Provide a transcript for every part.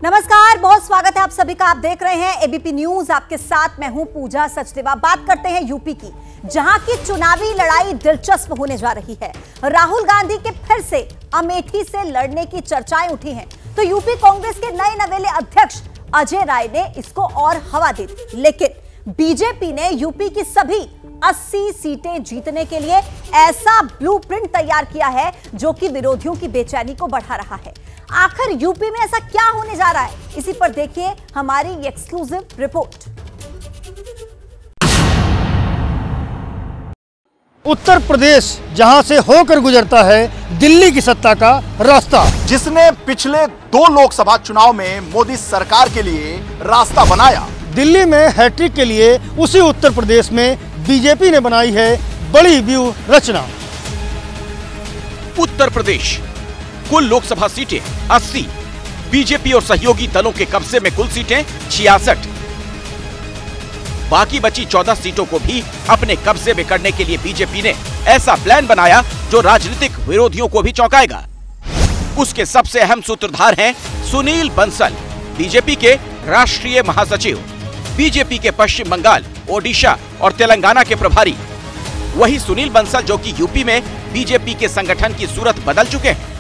नमस्कार, बहुत स्वागत है आप सभी का। आप देख रहे हैं एबीपी न्यूज। आपके साथ मैं हूं पूजा सचदेवा। बात करते हैं यूपी की, जहां की चुनावी लड़ाई दिलचस्प होने जा रही है। राहुल गांधी के फिर से अमेठी से लड़ने की चर्चाएं उठी हैं, तो यूपी कांग्रेस के नए नवेले अध्यक्ष अजय राय ने इसको और हवा दे दी। लेकिन बीजेपी ने यूपी की सभी 80 सीटें जीतने के लिए ऐसा ब्लूप्रिंट तैयार किया है जो कि विरोधियों की बेचैनी को बढ़ा रहा है। आखिर यूपी में ऐसा क्या होने जा रहा है, इसी पर देखिए हमारी एक्सक्लूसिव रिपोर्ट। उत्तर प्रदेश जहां से होकर गुजरता है दिल्ली की सत्ता का रास्ता, जिसने पिछले 2 लोकसभा चुनाव में मोदी सरकार के लिए रास्ता बनाया। दिल्ली में हैट्रिक के लिए उसी उत्तर प्रदेश में बीजेपी ने बनाई है बड़ी व्यूह रचना। उत्तर प्रदेश कुल लोकसभा सीटें 80, बीजेपी और सहयोगी दलों के कब्जे में कुल सीटें 66। बाकी बची 14 सीटों को भी अपने कब्जे में करने के लिए बीजेपी ने ऐसा प्लान बनाया जो राजनीतिक विरोधियों को भी चौंकाएगा। उसके सबसे अहम सूत्रधार हैं सुनील बंसल, बीजेपी के राष्ट्रीय महासचिव, बीजेपी के पश्चिम बंगाल, ओडिशा और तेलंगाना के प्रभारी। वही सुनील बंसल जो कि यूपी में बीजेपी के संगठन की सूरत बदल चुके हैं।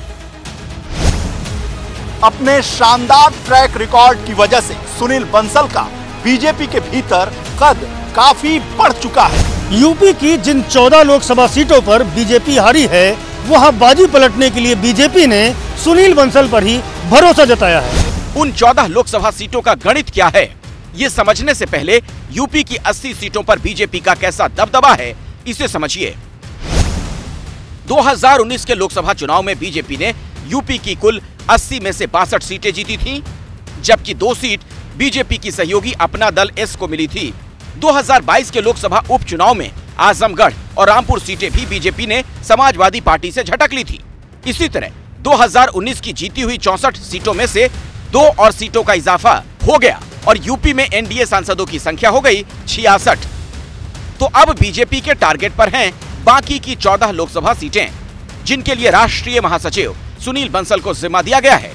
अपने शानदार ट्रैक रिकॉर्ड की वजह से सुनील बंसल का बीजेपी के भीतर कद काफी बढ़ चुका है। यूपी की जिन 14 लोकसभा सीटों पर बीजेपी हारी है, वहां बाजी पलटने के लिए बीजेपी ने सुनील बंसल पर ही भरोसा जताया है। उन 14 लोकसभा सीटों का गणित क्या है, ये समझने से पहले यूपी की 80 सीटों पर बीजेपी का कैसा दबदबा है, इसे समझिए। 2019 के लोकसभा चुनाव में बीजेपी ने यूपी की कुल 80 में से 62 सीटें जीती थीं, जबकि 2 सीट बीजेपी की सहयोगी अपना दल एस को मिली थी। 2022 के लोकसभा उपचुनाव में आजमगढ़ और रामपुर सीटें भी बीजेपी ने समाजवादी पार्टी से झटक ली थी। इसी तरह 2019 की जीती हुई 64 सीटों में से 2 और सीटों का इजाफा हो गया और यूपी में एनडीए सांसदों की संख्या हो गई 66। तो अब बीजेपी के टारगेट पर हैं बाकी की 14 लोकसभा सीटें, जिनके लिए राष्ट्रीय महासचिव सुनील बंसल को जिम्मा दिया गया है।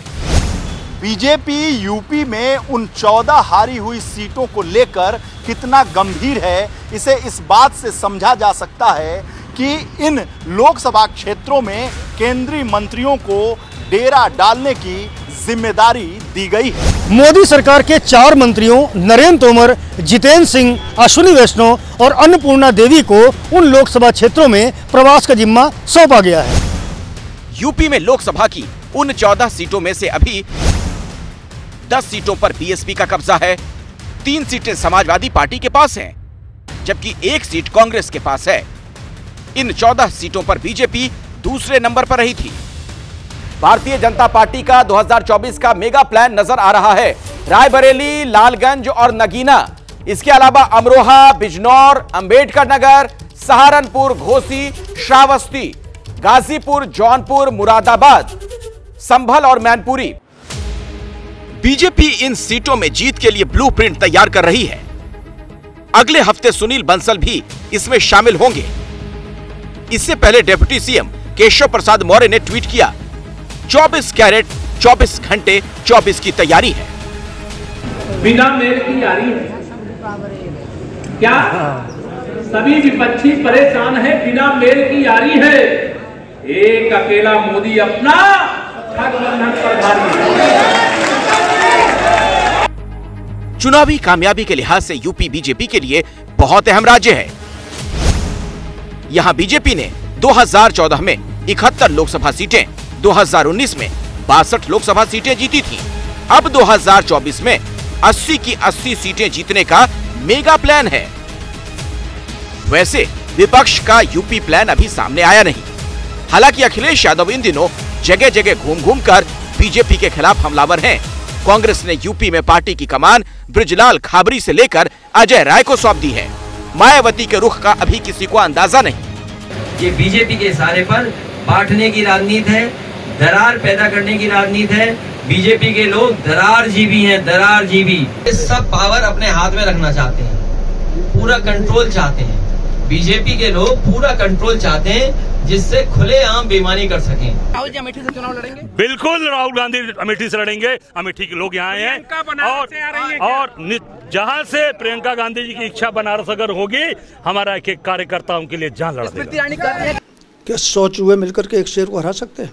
बीजेपी यूपी में उन 14 हारी हुई सीटों को लेकर कितना गंभीर है, इसे इस बात से समझा जा सकता है कि इन लोकसभा क्षेत्रों में केंद्रीय मंत्रियों को डेरा डालने की जिम्मेदारी दी गई है। मोदी सरकार के 4 मंत्रियों नरेंद्र तोमर, जितेंद्र सिंह, अश्विनी वैष्णव और अन्नपूर्णा देवी को उन लोकसभा क्षेत्रों में प्रवास का जिम्मा सौंपा गया है। यूपी में लोकसभा की उन 14 सीटों में से अभी 10 सीटों पर बीएसपी का कब्जा है, 3 सीटें समाजवादी पार्टी के पास हैं, जबकि 1 सीट कांग्रेस के पास है। इन 14 सीटों पर बीजेपी दूसरे नंबर पर रही थी। भारतीय जनता पार्टी का 2024 का मेगा प्लान नजर आ रहा है। रायबरेली, लालगंज और नगीना, इसके अलावा अमरोहा, बिजनौर, अंबेडकर नगर, सहारनपुर, घोसी, श्रावस्ती, गाजीपुर, जौनपुर, मुरादाबाद, संभल और मैनपुरी। बीजेपी इन सीटों में जीत के लिए ब्लूप्रिंट तैयार कर रही है। अगले हफ्ते सुनील बंसल भी इसमें शामिल होंगे। इससे पहले डिप्टी सीएम केशव प्रसाद मौर्य ने ट्वीट किया, 24 कैरेट 24 घंटे 24 की तैयारी है। बिना मेल की यारी है क्या? सभी विपक्षी परेशान है, बिना मेल की यारी है। एक अकेला मोदी अपना गठबंधन पर भारी है। चुनावी कामयाबी के लिहाज से यूपी बीजेपी के लिए बहुत अहम राज्य है। यहां बीजेपी ने 2014 में 71 लोकसभा सीटें, 2019 में 62 लोकसभा सीटें जीती थीं। अब 2024 में 80 की 80 सीटें जीतने का मेगा प्लान है। वैसे विपक्ष का यूपी प्लान अभी सामने आया नहीं। हालांकि अखिलेश यादव इन दिनों जगह जगह घूम घूम कर बीजेपी के खिलाफ हमलावर हैं। कांग्रेस ने यूपी में पार्टी की कमान बृजलाल खाबरी से लेकर अजय राय को सौंप दी है। मायावती के रुख का अभी किसी को अंदाजा नहीं। ये बीजेपी के इशारे पर बांटने की राजनीति है, दरार पैदा करने की राजनीति है। बीजेपी के लोग दरार जीवी हैं, दरार जीवी। ये सब पावर अपने हाथ में रखना चाहते हैं, पूरा कंट्रोल चाहते हैं। बीजेपी के लोग पूरा कंट्रोल चाहते हैं जिससे खुलेआम बेईमानी कर सकें। राहुल जी अमेठी से चुनाव लड़ेंगे? बिल्कुल राहुल गांधी अमेठी से लड़ेंगे। अमेठी के लोग यहाँ हैं और जहाँ से प्रियंका गांधी जी की इच्छा बनारस अगर होगी, हमारा एक एक कार्यकर्ता उनके लिए जान लड़ देगा। क्या 100 चूहे मिलकर के एक शेर को हरा सकते हैं?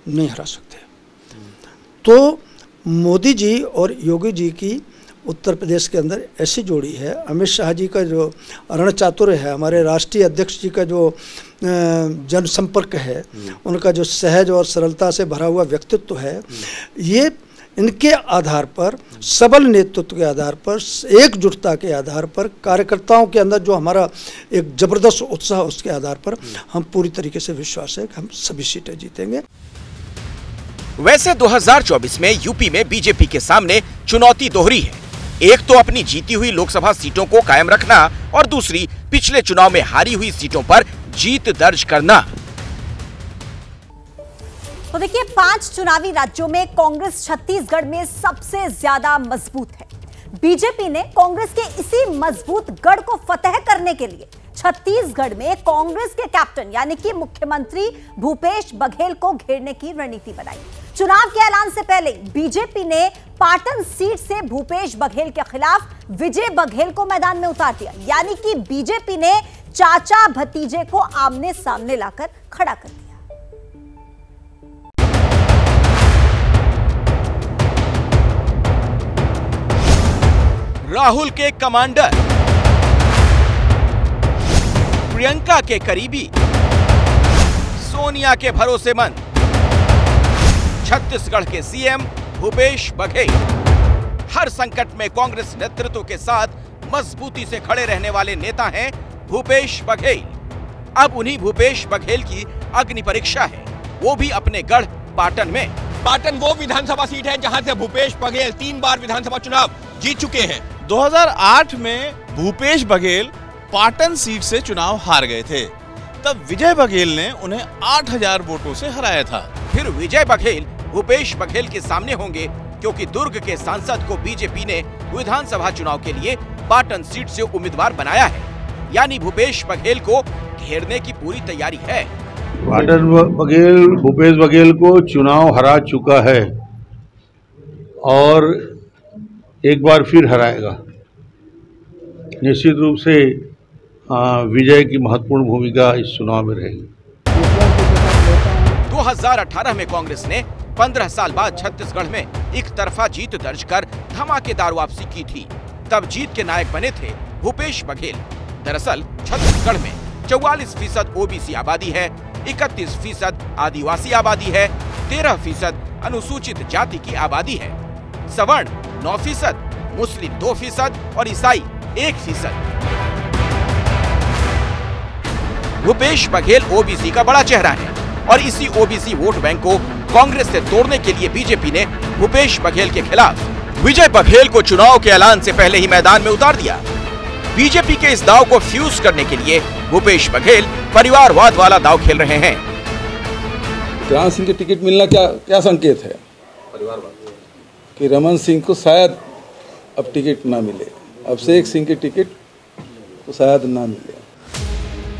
नहीं हरा सकते। तो मोदी जी और योगी जी की उत्तर प्रदेश के अंदर ऐसी जोड़ी है। अमित शाह जी का जो रणचातुर्य है, हमारे राष्ट्रीय अध्यक्ष जी का जो जनसंपर्क है, उनका जो सहज और सरलता से भरा हुआ व्यक्तित्व है, ये इनके आधार पर, सबल नेतृत्व के आधार पर, एकजुटता के आधार पर, कार्यकर्ताओं के अंदर जो हमारा एक जबरदस्त उत्साह, उसके आधार पर हम पूरी तरीके से विश्वास है कि हम सभी सीटें जीतेंगे। वैसे 2024 में यूपी में बीजेपी के सामने चुनौती दोहरी है। एक तो अपनी जीती हुई लोकसभा सीटों को कायम रखना और दूसरी पिछले चुनाव में हारी हुई सीटों पर जीत दर्ज करना। तो देखिए, 5 चुनावी राज्यों में कांग्रेस छत्तीसगढ़ में सबसे ज्यादा मजबूत है। बीजेपी ने कांग्रेस के इसी मजबूत गढ़ को फतेह करने के लिए छत्तीसगढ़ में कांग्रेस के कैप्टन यानी कि मुख्यमंत्री भूपेश बघेल को घेरने की रणनीति बनाई। चुनाव के ऐलान से पहले बीजेपी ने पाटन सीट से भूपेश बघेल के खिलाफ विजय बघेल को मैदान में उतार दिया, यानी कि बीजेपी ने चाचा भतीजे को आमने सामने लाकर खड़ा कर दिया। राहुल के कमांडर, प्रियंका के करीबी, सोनिया के भरोसेमंद, छत्तीसगढ़ के सीएम भूपेश बघेल हर संकट में कांग्रेस नेतृत्व के साथ मजबूती से खड़े रहने वाले नेता हैं भूपेश बघेल। अब उन्हीं भूपेश बघेल की अग्नि परीक्षा है, वो भी अपने गढ़ पाटन में। पाटन वो विधानसभा सीट है जहां से भूपेश बघेल 3 बार विधानसभा चुनाव जीत चुके हैं। 2008 में भूपेश बघेल पाटन सीट से चुनाव हार गए थे, तब विजय बघेल ने उन्हें 8000 वोटों से हराया था। फिर विजय बघेल भूपेश बघेल के सामने होंगे, क्योंकि दुर्ग के सांसद को बीजेपी ने विधानसभा चुनाव के लिए पाटन सीट से उम्मीदवार बनाया है, यानी भूपेश बघेल को घेरने की पूरी तैयारी है। पाटन बघेल भूपेश बघेल को चुनाव हरा चुका है और एक बार फिर हराएगा। निश्चित रूप से विजय की महत्वपूर्ण भूमिका इस चुनाव में रहेगी। 2018 में कांग्रेस ने 15 साल बाद छत्तीसगढ़ में एक तरफा जीत दर्ज कर धमाकेदार वापसी की थी। तब जीत के नायक बने थे भूपेश बघेल। दरअसल छत्तीसगढ़ में 44% ओबीसी आबादी है, 31% आदिवासी आबादी है, 13% अनुसूचित जाति की आबादी है, सवर्ण 9%, मुस्लिम 2% और ईसाई 1%। भूपेश बघेल ओबीसी का बड़ा चेहरा है और इसी ओबीसी वोट बैंक को कांग्रेस से तोड़ने के लिए बीजेपी ने भूपेश बघेल के खिलाफ विजय बघेल को चुनाव के ऐलान से पहले ही मैदान में उतार दिया। बीजेपी के इस दाव को फ्यूज करने के लिए भूपेश बघेल परिवारवाद वाला दाव खेल रहे हैं। ग्राम सिंह के टिकट मिलना क्या संकेत है? परिवारवाद कि रमन सिंह को शायद अब टिकट ना मिले, अभिषेक सिंह के टिकट को शायद ना मिले।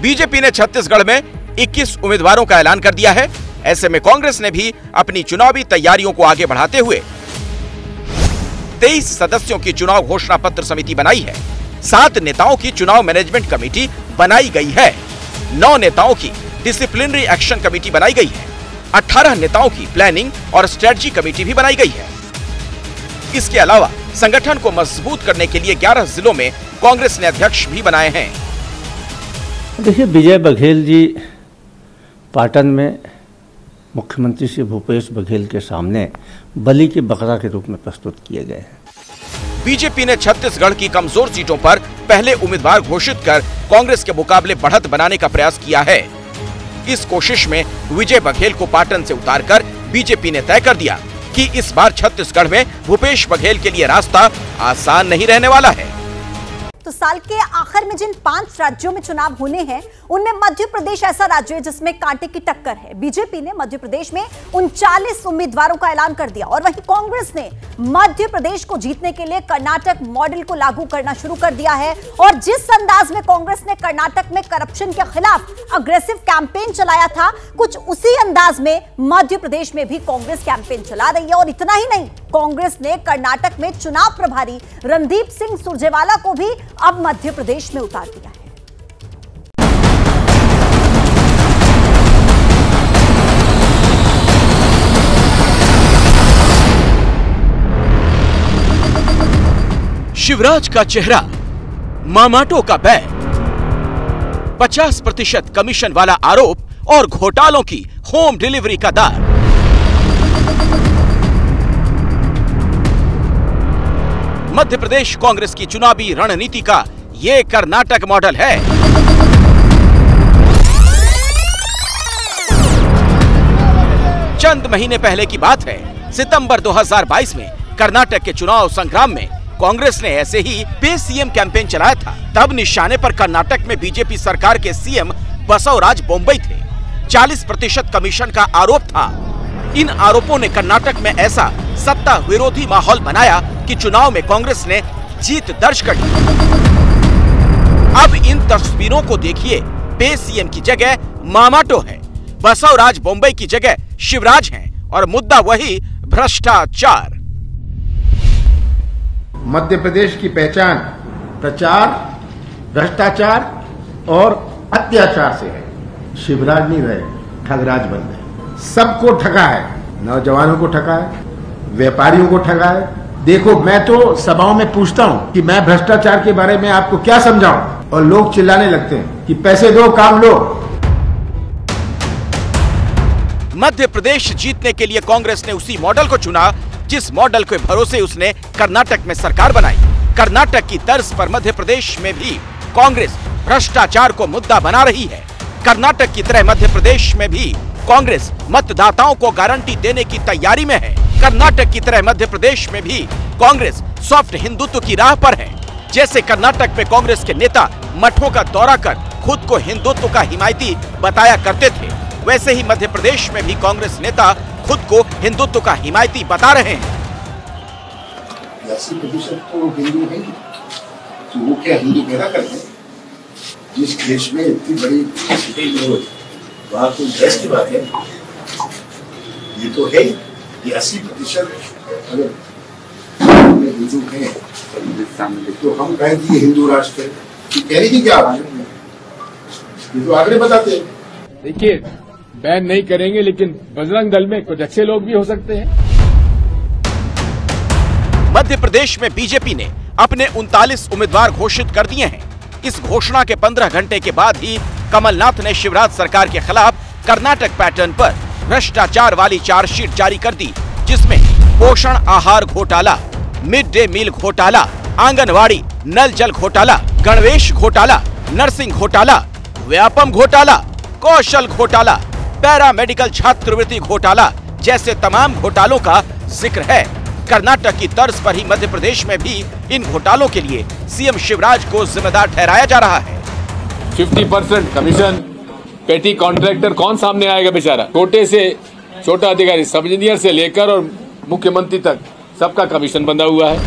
बीजेपी ने छत्तीसगढ़ में 21 उम्मीदवारों का ऐलान कर दिया है। ऐसे में कांग्रेस ने भी अपनी चुनावी तैयारियों को आगे बढ़ाते हुए 23 सदस्यों की चुनाव घोषणा पत्र समिति बनाई है। 7 नेताओं की चुनाव मैनेजमेंट कमेटी बनाई गई है। 9 नेताओं की डिसिप्लिनरी एक्शन कमेटी बनाई गई है। 18 नेताओं की प्लानिंग और स्ट्रेटजी कमेटी भी बनाई गई है। इसके अलावा संगठन को मजबूत करने के लिए 11 जिलों में कांग्रेस ने अध्यक्ष भी बनाए हैं। देखिए, विजय बघेल जी पाटन में मुख्यमंत्री श्री भूपेश बघेल के सामने बलि के बकरा के रूप में प्रस्तुत किए गए हैं। बीजेपी ने छत्तीसगढ़ की कमजोर सीटों पर पहले उम्मीदवार घोषित कर कांग्रेस के मुकाबले बढ़त बनाने का प्रयास किया है। इस कोशिश में विजय बघेल को पाटन से उतारकर बीजेपी ने तय कर दिया कि इस बार छत्तीसगढ़ में भूपेश बघेल के लिए रास्ता आसान नहीं रहने वाला है। तो तो साल के आखिर में जिन 5 राज्यों में चुनाव होने हैं उनमें मध्य प्रदेश ऐसा राज्य है जिसमें कांटे की टक्कर है। बीजेपी ने मध्य प्रदेश में 39 उम्मीदवारों का ऐलान कर दिया और वहीं कांग्रेस ने मध्य प्रदेश को जीतने के लिए कर्नाटक मॉडल को लागू करना शुरू कर दिया है। और जिस अंदाज में कांग्रेस ने कर्नाटक में करप्शन के खिलाफ अग्रेसिव कैंपेन चलाया था, कुछ उसी अंदाज में मध्य प्रदेश में भी कांग्रेस कैंपेन चला रही है। और इतना ही नहीं, कांग्रेस ने कर्नाटक में चुनाव प्रभारी रणदीप सिंह सुरजेवाला को भी अब मध्य प्रदेश में उतार दिया है। शिवराज का चेहरा, मामाटो का बैग, 50% कमीशन वाला आरोप और घोटालों की होम डिलीवरी का दार। मध्य प्रदेश कांग्रेस की चुनावी रणनीति का ये कर्नाटक मॉडल है। चंद महीने पहले की बात है, सितंबर 2022 में कर्नाटक के चुनाव संग्राम में कांग्रेस ने ऐसे ही पे सीएम कैंपेन चलाया था। तब निशाने पर कर्नाटक में बीजेपी सरकार के सीएम बसवराज बोम्मई थे। 40% कमीशन का आरोप था। इन आरोपों ने कर्नाटक में ऐसा सत्ता विरोधी माहौल बनाया कि चुनाव में कांग्रेस ने जीत दर्ज कर ली। अब इन तस्वीरों को देखिए, पे सीएम की जगह मामाटो है, बसवराज बोम्मई की जगह शिवराज हैं और मुद्दा वही भ्रष्टाचार। मध्य प्रदेश की पहचान प्रचार, भ्रष्टाचार और अत्याचार से है। शिवराज नहीं रहे, ठगराज बन गए। सबको ठगा है, नौजवानों को ठगा है, व्यापारियों को ठगा है। देखो, मैं तो सभाओं में पूछता हूं कि मैं भ्रष्टाचार के बारे में आपको क्या समझाऊं, और लोग चिल्लाने लगते हैं कि पैसे दो, काम लो। मध्य प्रदेश जीतने के लिए कांग्रेस ने उसी मॉडल को चुना जिस मॉडल के भरोसे उसने कर्नाटक में सरकार बनाई। कर्नाटक की तर्ज पर मध्य प्रदेश में भी कांग्रेस भ्रष्टाचार को मुद्दा बना रही है। कर्नाटक की तरह मध्य प्रदेश में भी कांग्रेस मतदाताओं को गारंटी देने की तैयारी में है। कर्नाटक की तरह मध्य प्रदेश में भी कांग्रेस सॉफ्ट हिंदुत्व की राह पर है। जैसे कर्नाटक में कांग्रेस के नेता मठों का दौरा कर खुद को हिंदुत्व का हिमायती बताया करते थे, वैसे ही मध्य प्रदेश में भी कांग्रेस नेता खुद को हिंदुत्व का हिमायती बता रहे हैं। 80% तो हिंदू है, तो वो क्या हिंदू पैदा करते हैं? जिस देश में इतनी बड़ी वहाँ कोई देश की बात है, ये तो है कि 80% अगर हिंदू हैं तो हम कहेंगे हिंदू राष्ट्र है। कहने की क्या बात है, ये तो आगे बताते हैं। देखिए, बैन नहीं करेंगे, लेकिन बजरंग दल में कुछ अच्छे लोग भी हो सकते हैं। मध्य प्रदेश में बीजेपी ने अपने 39 उम्मीदवार घोषित कर दिए हैं। इस घोषणा के 15 घंटे के बाद ही कमलनाथ ने शिवराज सरकार के खिलाफ कर्नाटक पैटर्न पर भ्रष्टाचार वाली चार्जशीट जारी कर दी, जिसमें पोषण आहार घोटाला, मिड डे मील घोटाला, आंगनवाड़ी नल जल घोटाला, गणवेश घोटाला, नर्सिंग घोटाला, व्यापम घोटाला, कौशल घोटाला, पैरामेडिकल छात्रवृत्ति घोटाला जैसे तमाम घोटालों का जिक्र है। कर्नाटक की तर्ज पर ही मध्य प्रदेश में भी इन घोटालों के लिए सीएम शिवराज को जिम्मेदार ठहराया जा रहा है। 50% कमीशन, पेटी कॉन्ट्रैक्टर कौन सामने आएगा बेचारा? छोटे से छोटा अधिकारी, सब इंजीनियर से लेकर और मुख्यमंत्री तक सबका कमीशन बंधा हुआ है।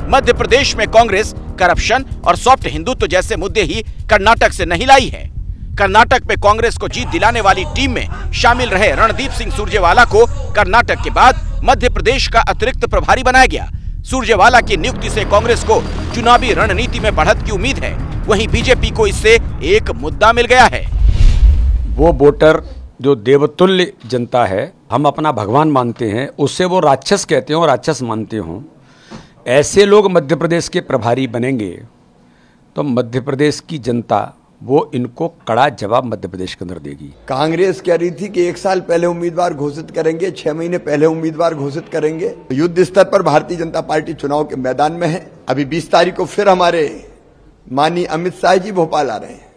मध्य प्रदेश में कांग्रेस करप्शन और सॉफ्ट हिंदुत्व जैसे मुद्दे ही कर्नाटक से नहीं लाई है। कर्नाटक में कांग्रेस को जीत दिलाने वाली टीम में शामिल रहे रणदीप सिंह सुरजेवाला को कर्नाटक के बाद मध्य प्रदेश का अतिरिक्त प्रभारी बनाया गया। सुरजेवाला की नियुक्ति से कांग्रेस को चुनावी रणनीति में बढ़त की उम्मीद है। वहीं बीजेपी को इससे एक मुद्दा मिल गया है। वो वोटर जो देवतुल्य जनता है, हम अपना भगवान मानते हैं, उससे वो राक्षस कहते हो, राक्षस मानते हो, ऐसे लोग मध्य प्रदेश के प्रभारी बनेंगे तो मध्य प्रदेश की जनता वो इनको कड़ा जवाब मध्य प्रदेश के अंदर देगी। कांग्रेस कह रही थी कि 1 साल पहले उम्मीदवार घोषित करेंगे, 6 महीने पहले उम्मीदवार घोषित करेंगे। युद्ध स्तर पर भारतीय जनता पार्टी चुनाव के मैदान में है। अभी 20 तारीख को फिर हमारे माननीय अमित शाह जी भोपाल आ रहे हैं।